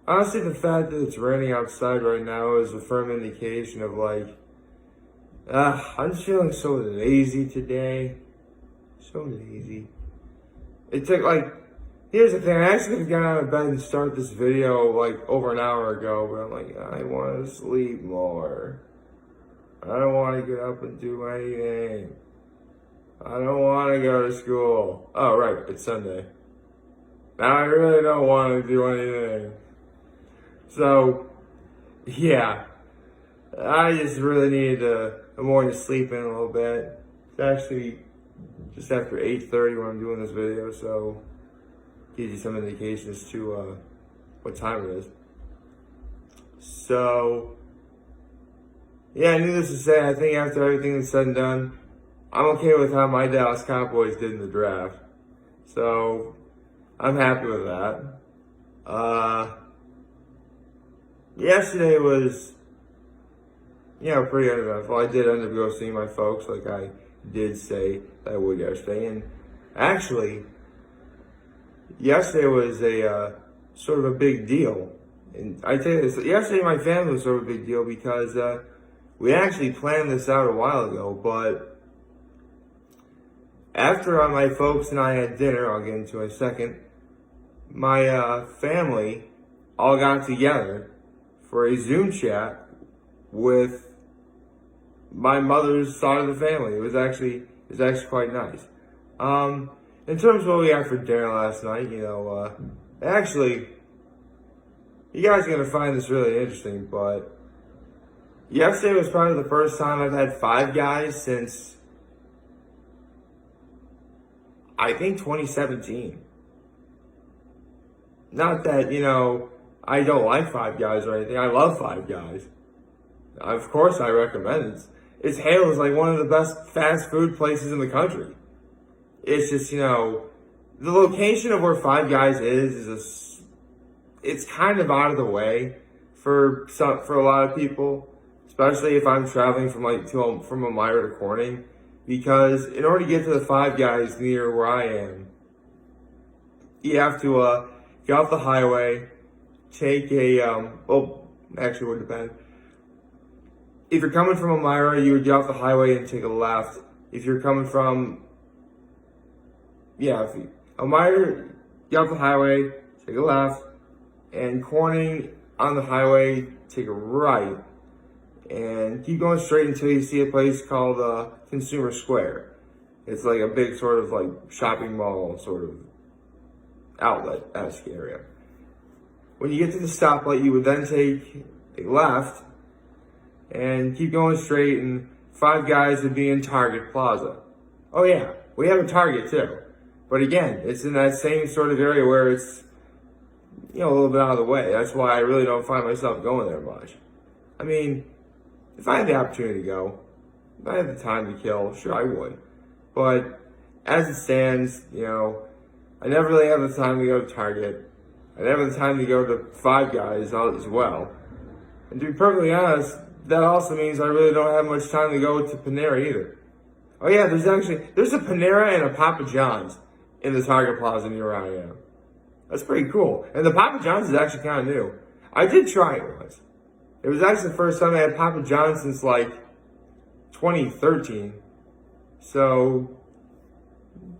Honestly, the fact that it's raining outside right now is a firm indication of like, I'm just feeling so lazy today. So lazy. It took like, here's the thing, I actually could have gotten out of bed and start this video like over an hour ago, but I'm like, I want to sleep more. I don't want to get up and do anything. I don't want to go to school. Oh, right, it's Sunday. Now I really don't want to do anything. So, yeah, I just really need a morning to sleep in a little bit. It's actually just after 8:30 when I'm doing this video, so gives you some indication as to what time it is. So, yeah, needless to say, I think after everything is said and done, I'm okay with how my Dallas Cowboys did in the draft. So, I'm happy with that. Yesterday was, pretty uneventful. I did end up going seeing my folks, like I did say that I would yesterday. And actually, yesterday was a sort of a big deal. And I tell you this, yesterday my family was sort of a big deal because we actually planned this out a while ago, but after my folks and I had dinner, I'll get into in a second, my family all got together for a Zoom chat with my mother's side of the family. It was actually quite nice. In terms of what we had for dinner last night, actually, you guys are gonna find this really interesting, but yesterday was probably the first time I've had Five Guys since I think 2017. Not that, I don't like Five Guys or anything. I love Five Guys. Of course, I recommend it. It's hailed as like one of the best fast food places in the country. It's just, the location of where Five Guys it's kind of out of the way for a lot of people, especially if I'm traveling from Elmira to Corning, because in order to get to the Five Guys near where I am, you have to get off the highway, take actually it would depend. If you're coming from Elmira, you would get off the highway and take a left. If you're coming from, Elmira, get off the highway, take a left, and Corning on the highway, take a right, and keep going straight until you see a place called Consumer Square. It's like a big sort of like shopping mall sort of outlet-esque area. When you get to the stoplight, you would then take a left and keep going straight, and Five Guys would be in Target Plaza. Oh yeah, we have a Target too. But again, it's in that same sort of area where it's, a little bit out of the way. That's why I really don't find myself going there much. I mean, if I had the opportunity to go, if I had the time to kill, sure I would. But as it stands, I never really have the time to go to Target. I never have the time to go to Five Guys as well. And to be perfectly honest, that also means I really don't have much time to go to Panera either. Oh yeah, there's a Panera and a Papa John's in the Target Plaza near where I am. That's pretty cool. And the Papa John's is actually kind of new. I did try it once. It was actually the first time I had Papa John's since like 2013. So,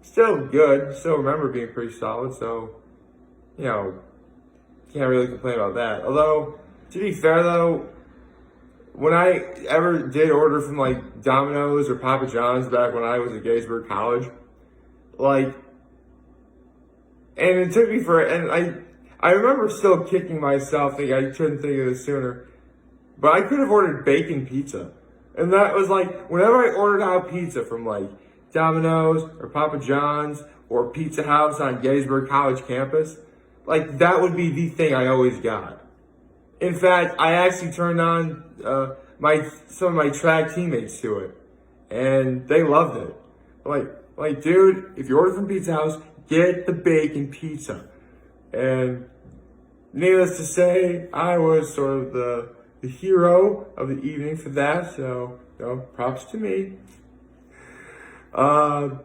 still good. Still remember being pretty solid. So, can't really complain about that. Although, to be fair though, when I ever did order from like Domino's or Papa John's back when I was at Gettysburg College, and it took me I remember still kicking myself thinking I couldn't think of this sooner, but I could have ordered bacon pizza. And that was like, whenever I ordered out pizza from like Domino's or Papa John's or Pizza House on Gettysburg College campus, like that would be the thing I always got. In fact, I actually turned on some of my track teammates to it, and they loved it. Like, dude, if you order from Pizza House, get the bacon pizza. And needless to say, I was sort of the hero of the evening for that. So, props to me. So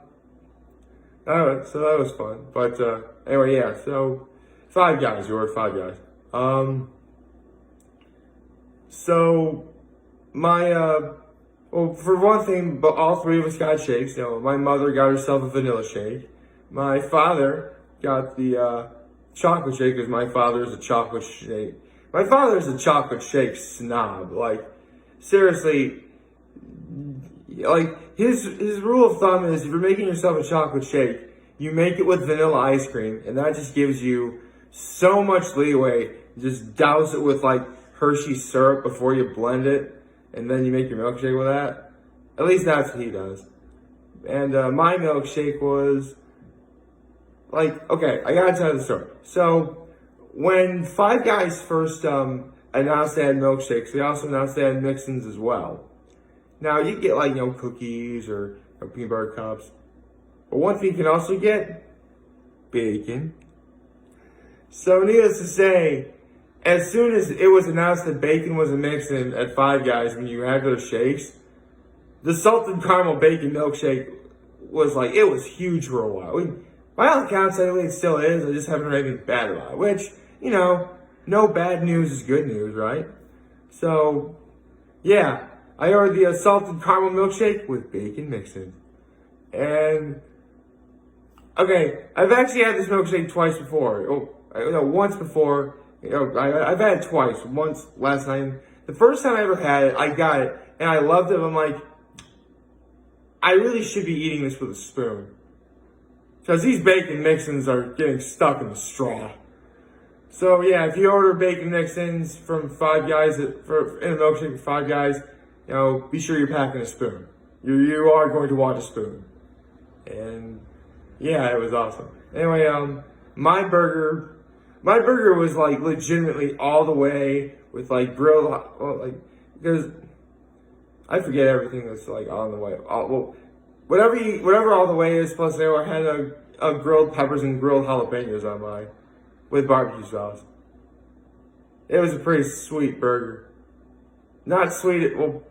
that was fun. But anyway, yeah. So Five Guys, you ordered Five Guys. Um, so my well, for one thing, but all three of us got shakes. You know, my mother got herself a vanilla shake. My father got the chocolate shake because my father's a chocolate shake. My father's a chocolate shake snob. Like, seriously, like his rule of thumb is if you're making yourself a chocolate shake, you make it with vanilla ice cream, and that just gives you so much leeway. Just douse it with like Hershey syrup before you blend it, and then you make your milkshake with that. At least that's what he does. And my milkshake was like, okay, I gotta tell you the story. So when Five Guys first announced they had milkshakes, they also announced they had mix-ins as well. Now you get like cookies or peanut butter cups, but one thing you can also get bacon. So needless to say, as soon as it was announced that bacon was a mix-in at Five Guys when you had those shakes, the salted caramel bacon milkshake was like, it was huge for a while. By all accounts, I think it still is. I just haven't heard anything bad about it, which, no bad news is good news, right? So, yeah, I ordered the salted caramel milkshake with bacon mix-in. And, okay, I've actually had this milkshake twice before. Once before. I've had it twice. Once last night. The first time I ever had it, I got it, and I loved it. I'm like, I really should be eating this with a spoon. Because these bacon mix-ins are getting stuck in the straw. So yeah, if you order bacon mix-ins from Five Guys, in a milkshake from Five Guys, be sure you're packing a spoon. You are going to want a spoon. And yeah, it was awesome. Anyway, my burger was like legitimately all the way with like grilled, because I forget everything that's like on the way. Whatever all the way is, plus they had a grilled peppers and grilled jalapenos on mine with barbecue sauce. It was a pretty sweet burger. Not sweet, well,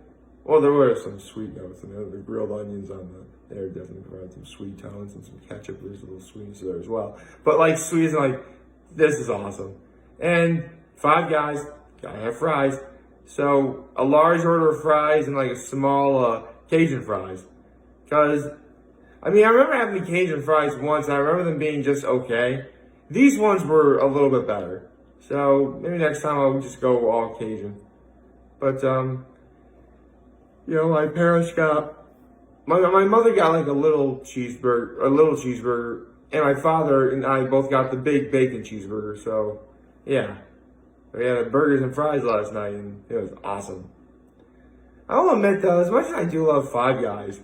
there were some sweet notes in there. The grilled onions on there definitely provided some sweet tones, and some ketchup. There's a little sweetness there as well. But like sweet is like, this is awesome. And Five Guys, gotta have fries. So a large order of fries and like a small Cajun fries. Because, I remember having the Cajun fries once, and I remember them being just okay. These ones were a little bit better. So maybe next time I'll just go all Cajun. But, my parents my mother got like a little cheeseburger, and my father and I both got the big bacon cheeseburger. So, yeah. We had burgers and fries last night, and it was awesome. I will admit though, as much as I do love Five Guys,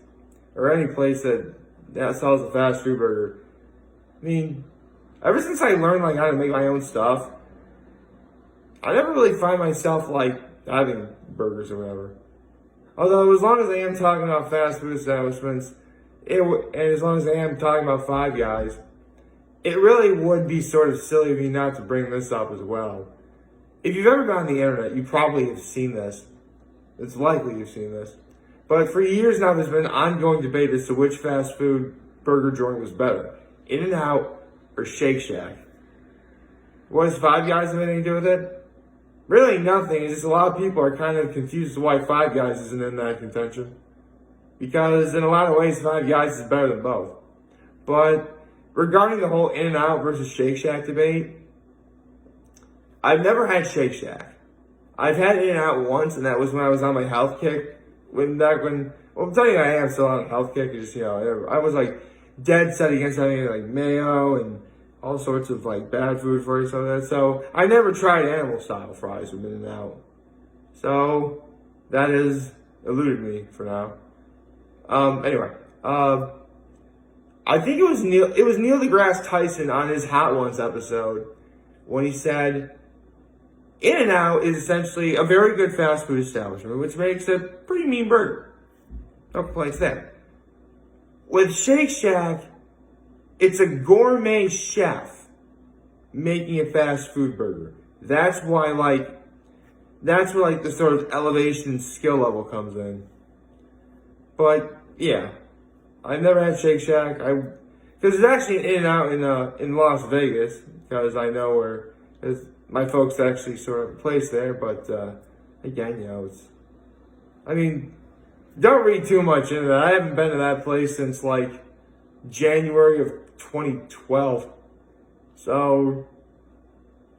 or any place that sells a fast food burger, ever since I learned like how to make my own stuff, I never really find myself like having burgers or whatever. Although as long as I am talking about fast food establishments, and as long as I am talking about Five Guys, it really would be sort of silly of me not to bring this up as well. If you've ever been on the internet, you probably have seen this. It's likely you've seen this. But for years now, there's been an ongoing debate as to which fast food burger joint was better, In-N-Out or Shake Shack. What does Five Guys have anything to do with it? Really nothing. It's just a lot of people are kind of confused as to why Five Guys isn't in that contention. Because in a lot of ways, Five Guys is better than both. But regarding the whole In-N-Out versus Shake Shack debate, I've never had Shake Shack. I've had In-N-Out once, and that was when I was on my health kick. I'm telling you, I am still on a health kick. Just, I was like dead set against having like mayo and all sorts of like bad food for you, so that. So I never tried animal style fries from In-N-Out. So that has eluded me for now. Anyway, I think it was Neil deGrasse Tyson on his Hot Ones episode when he said, In-N-Out is essentially a very good fast food establishment, which makes a pretty mean burger. No complaints there. With Shake Shack, it's a gourmet chef making a fast food burger. That's where the sort of elevation skill level comes in. But yeah, I've never had Shake Shack. Because there's actually an In-N-Out in Las Vegas, because I know where. my folks actually sort of have a place there, but again, don't read too much into that. I haven't been to that place since like January of 2012. So,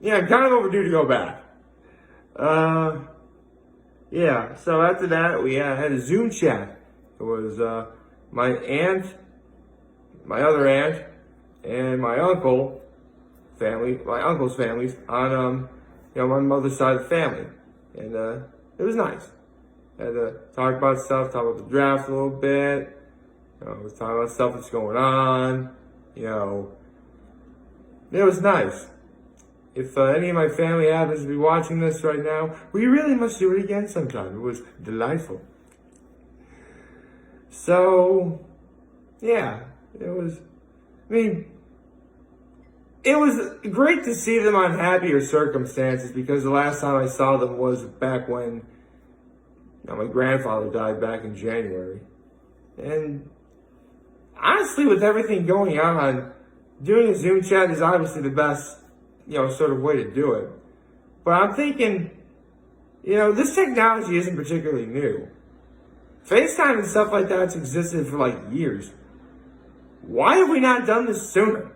yeah, I'm kind of overdue to go back. Yeah, so after that, we had a Zoom chat. It was my aunt, my other aunt, and my uncle's families on, my mother's side of the family. And it was nice. Had to talk about stuff, talk about the draft a little bit. Was talking about stuff that's going on. It was nice. If any of my family happens to be watching this right now, we really must do it again sometime. It was delightful. So, yeah, it was great to see them on happier circumstances because the last time I saw them was back when my grandfather died back in January. And honestly, with everything going on, doing a Zoom chat is obviously the best sort of way to do it. But I'm thinking, this technology isn't particularly new. FaceTime and stuff like that's existed for like years. Why have we not done this sooner?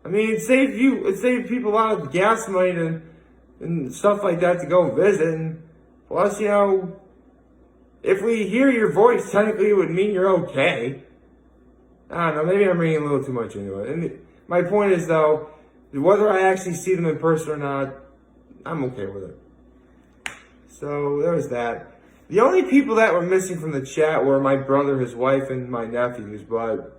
It saved people a lot of gas money and stuff like that to go visit. And plus, if we hear your voice, technically it would mean you're okay. I don't know, maybe I'm reading a little too much into it. And my point is, though, whether I actually see them in person or not, I'm okay with it. So there was that. The only people that were missing from the chat were my brother, his wife, and my nephews. But,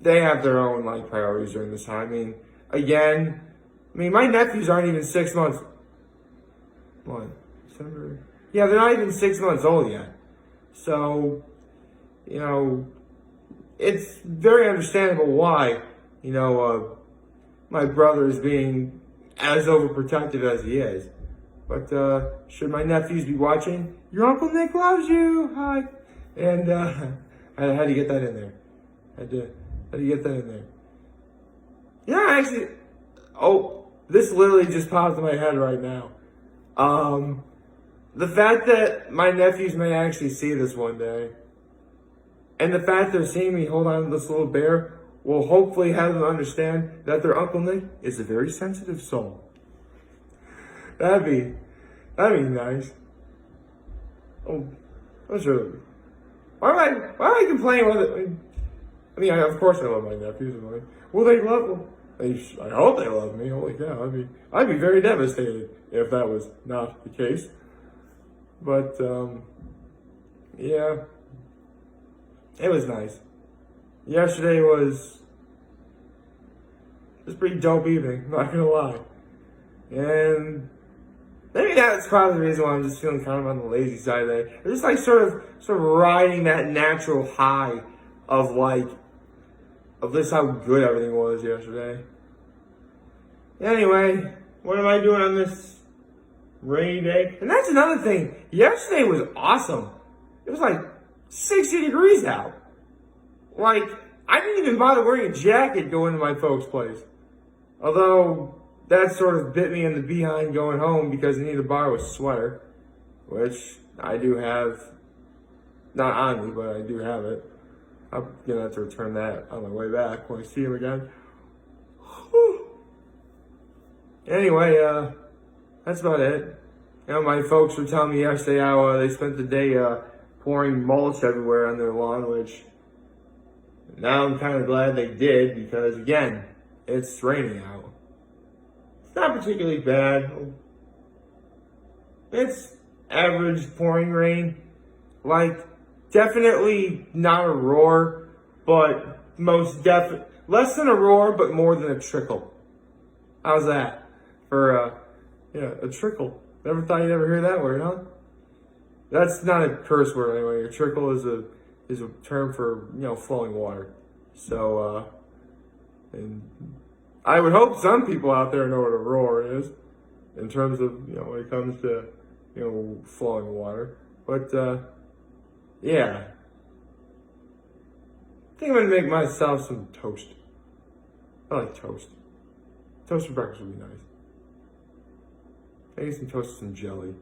they have their own, priorities during this time. My nephews aren't even 6 months. What? December? Yeah, they're not even 6 months old yet. So, it's very understandable why, my brother is being as overprotective as he is. But should my nephews be watching, your Uncle Nick loves you. Hi. And I had to get that in there. Had to get that in there. This literally just popped in my head right now. The fact that my nephews may actually see this one day, and the fact they're seeing me hold on to this little bear will hopefully have them understand that their Uncle Nick is a very sensitive soul. That'd be nice. Oh, I'm sure. Why am I complaining with it? Of course I love my nephews. Will they love them? I hope they love me. Holy cow! I'd be very devastated if that was not the case. But yeah, it was nice. Yesterday was a pretty dope evening, not gonna lie. And maybe that's probably the reason why I'm just feeling kind of on the lazy side today. I'm just sort of riding that natural high of this how good everything was yesterday. Anyway, what am I doing on this rainy day? And that's another thing. Yesterday was awesome. It was 60 degrees out. I didn't even bother wearing a jacket going to my folks' place. Although, that sort of bit me in the behind going home because I need to borrow a sweater. Which I do have. Not on me, but I do have it. I'm going to have to return that on my way back when I see him again. Whew. Anyway, that's about it. My folks were telling me yesterday how they spent the day pouring mulch everywhere on their lawn, which now I'm kind of glad they did because, again, it's raining out. It's not particularly bad. It's average pouring rain. Definitely not a roar, but less than a roar, but more than a trickle. How's that for a trickle? Never thought you'd ever hear that word, huh? That's not a curse word anyway. A trickle is a term for flowing water. So and I would hope some people out there know what a roar is in terms of when it comes to flowing water. But yeah, I think I'm gonna make myself some toast. I like toast. Toast for breakfast would be nice. maybe some toast with some jelly.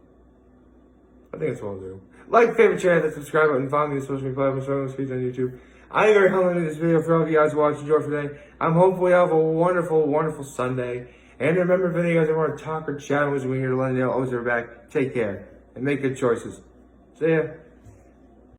I think that's what I'll do. Like, favorite channel, that subscribe button, follow me on social media platforms, on YouTube. I am very humbled in this video for all of you guys watching. Enjoy for today. I'm hopeful you have a wonderful, wonderful Sunday. And remember, if any of you guys want to talk or chat with me here to let me know, always are back. Take care and make good choices. See ya.